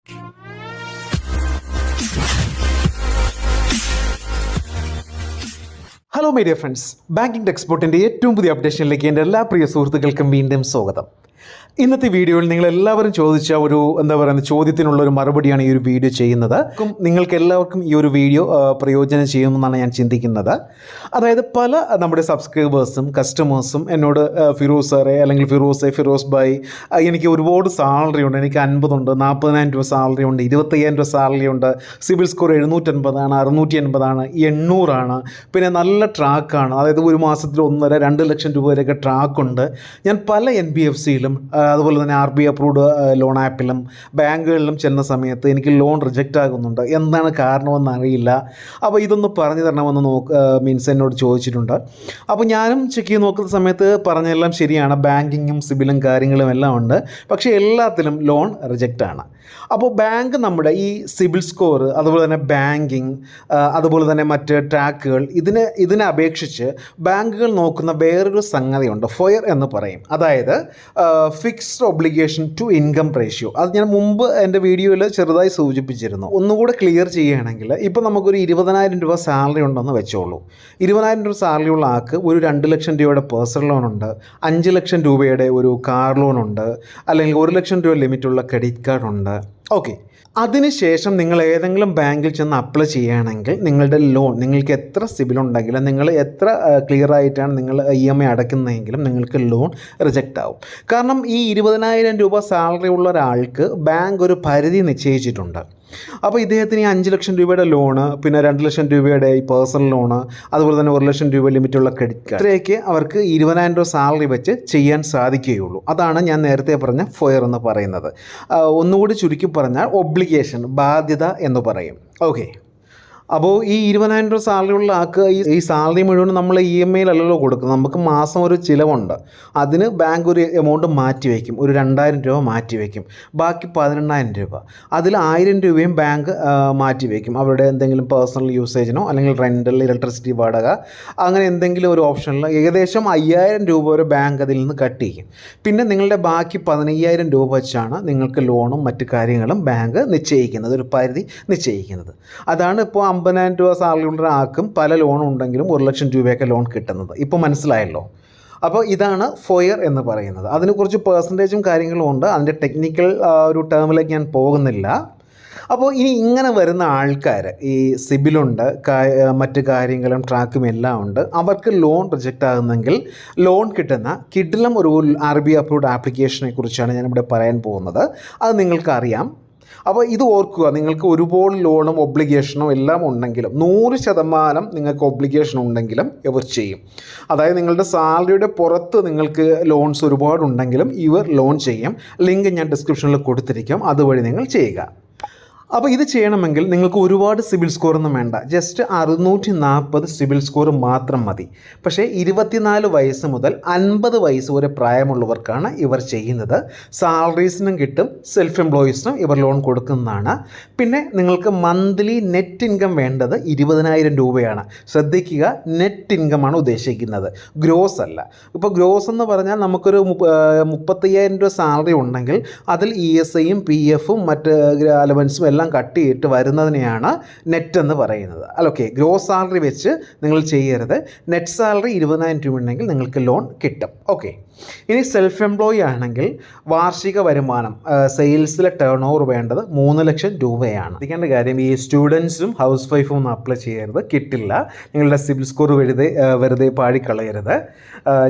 Hello my dear friends, banking ടെക്സ്പോർട്ടിൻ്റെ ഏറ്റവും പുതിയ അപ്ഡേഷനിലേക്ക് എൻ്റെ എല്ലാ പ്രിയ സുഹൃത്തുക്കൾക്കും വീണ്ടും സ്വാഗതം. ഇന്നത്തെ വീഡിയോയിൽ നിങ്ങൾ എല്ലാവരും ചോദിച്ച ഒരു ചോദ്യത്തിനുള്ള ഒരു മറുപടിയാണ് ഈ ഒരു വീഡിയോ ചെയ്യുന്നത്. നിങ്ങൾക്ക് എല്ലാവർക്കും ഈ ഒരു വീഡിയോ പ്രയോജനം ചെയ്യുമെന്നാണ് ഞാൻ ചിന്തിക്കുന്നത്. അതായത് പല നമ്മുടെ സബ്സ്ക്രൈബേഴ്സും കസ്റ്റമേഴ്സും എന്നോട് ഫിറോസ് സാറേ അല്ലെങ്കിൽ ഫിറോസ് ഭായ്, എനിക്ക് ഒരുപാട് സാലറി ഉണ്ട്, എനിക്ക് 50 ഉണ്ട്, 40,000 രൂപ സാലറി ഉണ്ട്, 25,000 രൂപ സാലറി ഉണ്ട്, സിബിൽ സ്കോർ 750 ആണ്, 680 ആണ്, 800 ആണ്, പിന്നെ നല്ല ട്രാക്കാണ്, അതായത് ഒരു മാസത്തിൽ 1.5-2 ലക്ഷം രൂപ വരെയൊക്കെ ട്രാക്കുണ്ട്. ഞാൻ പല NBFCയിലും അതുപോലെ തന്നെ RBI അപ്രൂവ്ഡ് ലോൺ ആപ്പിലും ബാങ്കുകളിലും ചെല്ലുന്ന സമയത്ത് എനിക്ക് ലോൺ റിജക്റ്റ് ആകുന്നുണ്ട്. എന്താണ് കാരണമെന്ന് അറിയില്ല. അപ്പോൾ ഇതൊന്ന് പറഞ്ഞു തരണമെന്ന് മീൻസ് എന്നോട് ചോദിച്ചിട്ടുണ്ട്. അപ്പോൾ ഞാനും ചെക്ക് ചെയ്ത് നോക്കുന്ന സമയത്ത് പറഞ്ഞതെല്ലാം ശരിയാണ്, ബാങ്കിങ്ങും സിബിലും കാര്യങ്ങളും എല്ലാം ഉണ്ട്, പക്ഷേ എല്ലാത്തിലും ലോൺ റിജക്റ്റാണ്. അപ്പോൾ ബാങ്ക് നമ്മുടെ ഈ സിബിൽ സ്കോർ, അതുപോലെ തന്നെ ബാങ്കിങ്, അതുപോലെ തന്നെ മറ്റ് ട്രാക്കുകൾ, ഇതിനെ അപേക്ഷിച്ച് ബാങ്കുകൾ നോക്കുന്ന വേറൊരു സംഗതിയുണ്ട്, FOIR എന്ന് പറയും. അതായത് fixed obligation to income ratio. അത് ഞാൻ മുമ്പ് എൻ്റെ വീഡിയോയിൽ ചെറുതായി സൂചിപ്പിച്ചിരുന്നു. ഒന്നുകൂടെ ക്ലിയർ ചെയ്യുകയാണെങ്കിൽ, ഇപ്പോൾ നമുക്കൊരു 20,000 രൂപ സാലറി ഉണ്ടെന്ന് വെച്ചോളൂ. 20,000 രൂപ സാലറി ഉള്ള ആൾക്ക് ഒരു 2 ലക്ഷം രൂപയുടെ പേഴ്സണൽ ലോണുണ്ട്, 5 ലക്ഷം രൂപയുടെ ഒരു കാർ ലോണുണ്ട്, അല്ലെങ്കിൽ 1 ലക്ഷം രൂപ ലിമിറ്റുള്ള ക്രെഡിറ്റ് കാർഡുണ്ട്. ഓക്കെ, അതിനുശേഷം നിങ്ങൾ ഏതെങ്കിലും ബാങ്കിൽ ചെന്ന് അപ്ലൈ ചെയ്യുകയാണെങ്കിൽ നിങ്ങളുടെ ലോൺ, നിങ്ങൾക്ക് എത്ര സിബിൽ ഉണ്ടെങ്കിലും, നിങ്ങൾ എത്ര ക്ലിയർ ആയിട്ടാണ് നിങ്ങൾ EMI അടയ്ക്കുന്നതെങ്കിലും നിങ്ങൾക്ക് ലോൺ റിജക്റ്റ് ആവും. കാരണം ഈ 20,000 രൂപ സാലറി ഉള്ള ഒരാൾക്ക് ബാങ്ക് ഒരു പരിധി നിശ്ചയിച്ചിട്ടുണ്ട്. അപ്പോൾ ഇദ്ദേഹത്തിന് ഈ 5 ലക്ഷം രൂപയുടെ ലോണ്, പിന്നെ 2 ലക്ഷം രൂപയുടെ ഈ പേഴ്സണൽ ലോണ്, അതുപോലെ തന്നെ 1 ലക്ഷം രൂപ ലിമിറ്റുള്ള ക്രെഡിറ്റ് കാർഡ്, ഇത്രയൊക്കെ അവർക്ക് 20,000 രൂപ സാലറി വെച്ച് ചെയ്യാൻ സാധിക്കുകയുള്ളൂ. അതാണ് ഞാൻ നേരത്തെ പറഞ്ഞ FOIR എന്ന് പറയുന്നത്. ഒന്നുകൂടി ചുരുക്കി പറഞ്ഞാൽ ഒബ്ലിഗേഷൻ, ബാധ്യത എന്ന് പറയും. ഓക്കെ, അപ്പോൾ ഈ 20,000 രൂപ സാലറി ഉള്ള ആൾക്ക് ഈ സാലറി മുഴുവൻ നമ്മൾ EMI അല്ലല്ലോ കൊടുക്കുന്നത്. നമുക്ക് മാസം ഒരു ചിലവുണ്ട്, അതിന് ബാങ്ക് ഒരു എമൗണ്ട് മാറ്റി വയ്ക്കും, ഒരു 2,000 രൂപ മാറ്റി വയ്ക്കും, ബാക്കി 18,000 രൂപ, അതിൽ 1,000 രൂപയും ബാങ്ക് മാറ്റി വയ്ക്കും അവരുടെ എന്തെങ്കിലും പേഴ്സണൽ യൂസേജിനോ അല്ലെങ്കിൽ റെൻ്റൽ, ഇലക്ട്രിസിറ്റി വാടക, അങ്ങനെ എന്തെങ്കിലും ഒരു ഓപ്ഷനിൽ ഏകദേശം 5,000 രൂപ വരെ ബാങ്ക് അതിൽ നിന്ന് കട്ട് ചെയ്യും. പിന്നെ നിങ്ങളുടെ ബാക്കി 15,000 രൂപ വെച്ചാണ് നിങ്ങൾക്ക് ലോണും മറ്റു കാര്യങ്ങളും ബാങ്ക് നിശ്ചയിക്കുന്നത്, ഒരു പരിധി നിശ്ചയിക്കുന്നത്. അതാണ് ഇപ്പോൾ 50,000 രൂപ സാലറി ഉള്ള ആൾക്കും പല ലോൺ ഉണ്ടെങ്കിലും 1 ലക്ഷം രൂപയൊക്കെ ലോൺ കിട്ടുന്നത്. ഇപ്പോൾ മനസ്സിലായല്ലോ. അപ്പോൾ ഇതാണ് FOIR എന്ന് പറയുന്നത്. അതിനെക്കുറിച്ച് പേഴ്സൻറ്റേജും കാര്യങ്ങളും ഉണ്ട്, അതിൻ്റെ ടെക്നിക്കൽ ഒരു ടേമിലേക്ക് ഞാൻ പോകുന്നില്ല. അപ്പോൾ ഇനി ഇങ്ങനെ വരുന്ന ആൾക്കാർ, ഈ സിബിലുണ്ട്, മറ്റ് കാര്യങ്ങളും ട്രാക്കും എല്ലാം ഉണ്ട്, അവർക്ക് ലോൺ റിജക്റ്റ് ആകുന്നെങ്കിൽ ലോൺ കിട്ടുന്ന കിഡിലം ഒരു RBI അപ്രൂവ്ഡ് ആപ്ലിക്കേഷനെ കുറിച്ചാണ് ഞാനിവിടെ പറയാൻ പോകുന്നത്. അത് നിങ്ങൾക്കറിയാം. അപ്പോൾ ഇത് ഓർക്കുക, നിങ്ങൾക്ക് ഒരുപാട് ലോണും ഒബ്ലിഗേഷനും എല്ലാം ഉണ്ടെങ്കിലും 100% നിങ്ങൾക്ക് ഒബ്ലിഗേഷൻ ഉണ്ടെങ്കിലും ഇവർ ചെയ്യും. അതായത് നിങ്ങളുടെ സാലറിയുടെ പുറത്ത് നിങ്ങൾക്ക് ലോൺസ് ഒരുപാടുണ്ടെങ്കിലും ഇവർ ലോൺ ചെയ്യും. ലിങ്ക് ഞാൻ ഡിസ്ക്രിപ്ഷനിൽ കൊടുത്തിരിക്കും, അതുവഴി നിങ്ങൾ ചെയ്യുക. അപ്പോൾ ഇത് ചെയ്യണമെങ്കിൽ നിങ്ങൾക്ക് ഒരുപാട് സിബിൽ സ്കോറൊന്നും വേണ്ട, ജസ്റ്റ് 640 സിബിൽ സ്കോർ മാത്രം മതി. പക്ഷേ 24 വയസ്സ് മുതൽ 50 വയസ്സ് വരെ പ്രായമുള്ളവർക്കാണ് ഇവർ ചെയ്യുന്നത്. സാലറീസിനും കിട്ടും, സെൽഫ് എംപ്ലോയീസിനും ഇവർ ലോൺ കൊടുക്കുന്നതാണ്. പിന്നെ നിങ്ങൾക്ക് മന്ത്ലി നെറ്റ് ഇൻകം വേണ്ടത് 20,000 രൂപയാണ്. ശ്രദ്ധിക്കുക, നെറ്റ് ഇൻകമാണ് ഉദ്ദേശിക്കുന്നത്, ഗ്രോസ് അല്ല. ഇപ്പോൾ ഗ്രോസ് എന്ന് പറഞ്ഞാൽ നമുക്കൊരു 35,000 രൂപ സാലറി ഉണ്ടെങ്കിൽ അതിൽ ESIയും PFും മറ്റ് അലവൻസും എല്ലാം കട്ട് ചെയ്തിട്ട് വരുന്നതിനെയാണ് നെറ്റ് എന്ന് പറയുന്നത്. ഓക്കെ, ഗ്രോസ് സാലറി വെച്ച് നിങ്ങൾ ചെയ്യരുത്. നെറ്റ് സാലറി 20,000 രൂപ ഉണ്ടെങ്കിൽ നിങ്ങൾക്ക് ലോൺ കിട്ടും. ഓക്കെ, ഇനി സെൽഫ് എംപ്ലോയി ആണെങ്കിൽ വാർഷിക വരുമാനം, സെയിൽസിലെ ടേൺ ഓവർ വേണ്ടത് 3 ലക്ഷം രൂപയാണ്. ശ്രദ്ധിക്കേണ്ട കാര്യം, ഈ സ്റ്റുഡൻസും ഹൗസ് വൈഫും ഒന്നും അപ്ലൈ ചെയ്യരുത്, കിട്ടില്ല. നിങ്ങളുടെ സിബിൽ സ്കോർ വെറുതെ പാടിക്കളയരുത്.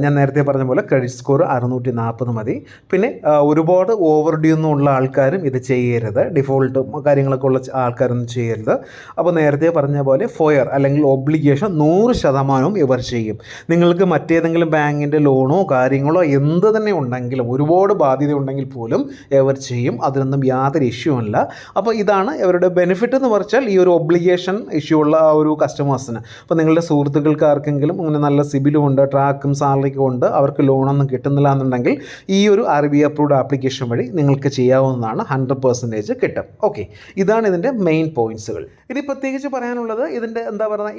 ഞാൻ നേരത്തെ പറഞ്ഞ പോലെ ക്രെഡിറ്റ് സ്കോർ 640 മതി. പിന്നെ ഒരുപാട് ഓവർ ഡ്യൂ ഒന്നും ഉള്ള ആൾക്കാരും ഇത് ചെയ്യരുത്, ഡിഫോൾട്ട് കാര്യങ്ങളൊക്കെ ഉള്ള ആൾക്കാരൊന്നും ചെയ്യരുത്. അപ്പോൾ നേരത്തെ പറഞ്ഞ പോലെ FOIR അല്ലെങ്കിൽ ഒബ്ലിഗേഷൻ 100% ഇവർ ചെയ്യും. നിങ്ങൾക്ക് മറ്റേതെങ്കിലും ബാങ്കിൻ്റെ ലോണോ കാര്യങ്ങളോ എന്ത് തന്നെ ഉണ്ടെങ്കിലും, ഒരുപാട് ബാധ്യത ഉണ്ടെങ്കിൽ പോലും ഇവർ ചെയ്യും. അതിനൊന്നും യാതൊരു ഇഷ്യൂ അല്ല. അപ്പോൾ ഇതാണ് ഇവരുടെ ബെനിഫിറ്റ് എന്ന് പറഞ്ഞാൽ, ഈ ഒരു ഒബ്ലിഗേഷൻ ഇഷ്യൂ ഉള്ള ആ ഒരു കസ്റ്റമേഴ്സിന്. അപ്പോൾ നിങ്ങളുടെ സുഹൃത്തുക്കൾക്ക് ആർക്കെങ്കിലും അങ്ങനെ നല്ല സിബിലും ഉണ്ട്, ട്രാക്കും സാലറിക്കും ഉണ്ട്, അവർക്ക് ലോണൊന്നും കിട്ടുന്നില്ല എന്നുണ്ടെങ്കിൽ ഈ ഒരു RBI അപ്രൂവ്ഡ് ആപ്ലിക്കേഷൻ വഴി നിങ്ങൾക്ക് ചെയ്യാവുന്നതാണ്. 100% കിട്ടും. ഓക്കെ, ഇതാണ് ഇതിൻ്റെ മെയിൻ പോയിൻറ്റ്സുകൾ. ഇനി പ്രത്യേകിച്ച് പറയാനുള്ളത്, ഇതിൻ്റെ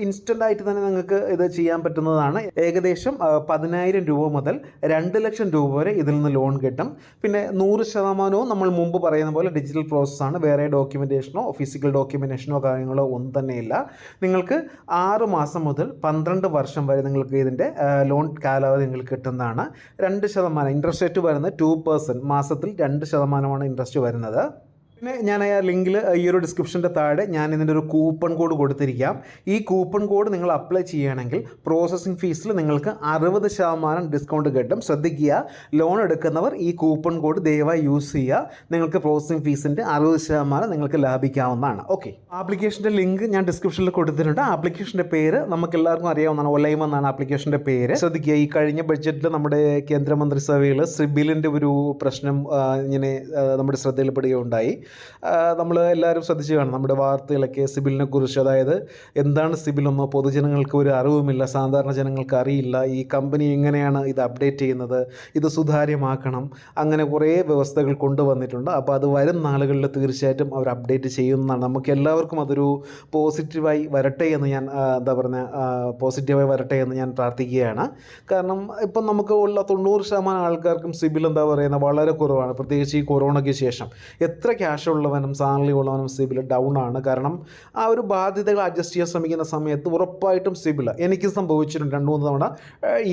ഇൻസ്റ്റൻ്റ് ആയിട്ട് തന്നെ നിങ്ങൾക്ക് ഇത് ചെയ്യാൻ പറ്റുന്നതാണ്. ഏകദേശം 10,000 രൂപ മുതൽ 2 2 ലക്ഷം രൂപ വരെ ഇതിൽ നിന്ന് ലോൺ കിട്ടും. പിന്നെ 100% നമ്മൾ മുമ്പ് പറയുന്ന പോലെ ഡിജിറ്റൽ പ്രോസസ്സാണ്. വേറെ ഡോക്യുമെൻറ്റേഷനോ ഫിസിക്കൽ ഡോക്യുമെൻറ്റേഷനോ കാര്യങ്ങളോ ഒന്നും തന്നെയില്ല. നിങ്ങൾക്ക് 6 മാസം മുതൽ 12 വർഷം വരെ നിങ്ങൾക്ക് ഇതിൻ്റെ ലോൺ കാലാവധി നിങ്ങൾക്ക് കിട്ടുന്നതാണ്. 2% ഇൻട്രസ്റ്റ് റേറ്റ് വരുന്നത് 2%, മാസത്തിൽ 2% ഇൻട്രസ്റ്റ് വരുന്നത്. പിന്നെ ഞാൻ ആ ലിങ്കിൽ ഈ ഒരു ഡിസ്ക്രിപ്ഷൻ്റെ താഴെ ഞാൻ ഇതിൻ്റെ ഒരു കൂപ്പൺ കോഡ് കൊടുത്തിരിക്കാം. ഈ കൂപ്പൺ കോഡ് നിങ്ങൾ അപ്ലൈ ചെയ്യുകയാണെങ്കിൽ പ്രോസസ്സിംഗ് ഫീസിൽ നിങ്ങൾക്ക് 60% ഡിസ്കൗണ്ട് കിട്ടും. ശ്രദ്ധിക്കുക, ലോൺ എടുക്കുന്നവർ ഈ കൂപ്പൺ കോഡ് ദയവായി യൂസ് ചെയ്യുക. നിങ്ങൾക്ക് പ്രോസസ്സിംഗ് ഫീസിൻ്റെ 60% നിങ്ങൾക്ക് ലാഭിക്കാവുന്നതാണ്. ഓക്കെ, ആപ്ലിക്കേഷൻ്റെ ലിങ്ക് ഞാൻ ഡിസ്ക്രിപ്ഷനിൽ കൊടുത്തിട്ടുണ്ട്. ആപ്ലിക്കേഷൻ്റെ പേര് നമുക്ക് എല്ലാവർക്കും അറിയാവുന്നതാണ്, ഒലൈം എന്നാണ് ആപ്ലിക്കേഷൻ്റെ പേര്. ശ്രദ്ധിക്കുക, ഈ കഴിഞ്ഞ ബഡ്ജറ്റിൽ നമ്മുടെ കേന്ദ്രമന്ത്രിസഭയിൽ സിബിലിൻ്റെ ഒരു പ്രശ്നം ഇങ്ങനെ നമ്മുടെ ശ്രദ്ധയിൽപ്പെടുകയുണ്ടായി. നമ്മൾ എല്ലാവരും ശ്രദ്ധിച്ചു കാണും നമ്മുടെ വാർത്തകളൊക്കെ സിബിലിനെ കുറിച്ച്. അതായത് എന്താണ് സിബിലെന്നോ പൊതുജനങ്ങൾക്ക് ഒരു അറിവുമില്ല, സാധാരണ ജനങ്ങൾക്ക് അറിയില്ല. ഈ കമ്പനി എങ്ങനെയാണ് ഇത് അപ്ഡേറ്റ് ചെയ്യുന്നത്, ഇത് സുതാര്യമാക്കണം, അങ്ങനെ കുറേ വ്യവസ്ഥകൾ കൊണ്ടുവന്നിട്ടുണ്ട്. അപ്പോൾ അത് വരും നാളുകളിൽ തീർച്ചയായിട്ടും അവർ അപ്ഡേറ്റ് ചെയ്യുന്നതാണ്. നമുക്ക് എല്ലാവർക്കും അതൊരു പോസിറ്റീവായി വരട്ടെ എന്ന് ഞാൻ പോസിറ്റീവായി വരട്ടെ എന്ന് ഞാൻ പ്രാർത്ഥിക്കുകയാണ്. കാരണം ഇപ്പം നമുക്ക് ഉള്ള 90% ആൾക്കാർക്കും സിബിൽ വളരെ കുറവാണ്. പ്രത്യേകിച്ച് ഈ കൊറോണയ്ക്ക് ശേഷം എത്ര ക്യാഷ് ഉള്ളവനും സാലറി ഉള്ളവനും സിബിൽ ഡൗൺ ആണ്. കാരണം ആ ഒരു ബാധ്യതകൾ അഡ്ജസ്റ്റ് ചെയ്യാൻ ശ്രമിക്കുന്ന സമയത്ത് ഉറപ്പായിട്ടും സിബിൽ എനിക്ക് സംഭവിച്ചിട്ടുണ്ട്. 2-3 തവണ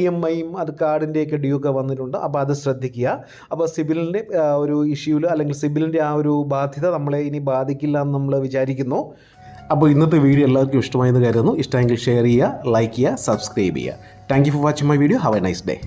EMIയും അത് കാർഡിൻ്റെയൊക്കെ ഡ്യൂ ഒക്കെ വന്നിട്ടുണ്ട്. അപ്പോൾ അത് ശ്രദ്ധിക്കുക. അപ്പോൾ സിബിലിൻ്റെ ഒരു ഇഷ്യൂവിൽ അല്ലെങ്കിൽ സിബിലിൻ്റെ ആ ഒരു ബാധ്യത നമ്മളെ ഇനി ബാധിക്കില്ല എന്ന് നമ്മൾ വിചാരിക്കുന്നു. അപ്പോൾ ഇന്നത്തെ വീഡിയോ എല്ലാവർക്കും ഇഷ്ടമായെന്ന് കരുതുന്നു. ഇഷ്ടമെങ്കിൽ ഷെയർ ചെയ്യുക, ലൈക്ക് ചെയ്യുക, സബ്സ്ക്രൈബ് ചെയ്യുക. Thank you for watching my video. Have A nice day.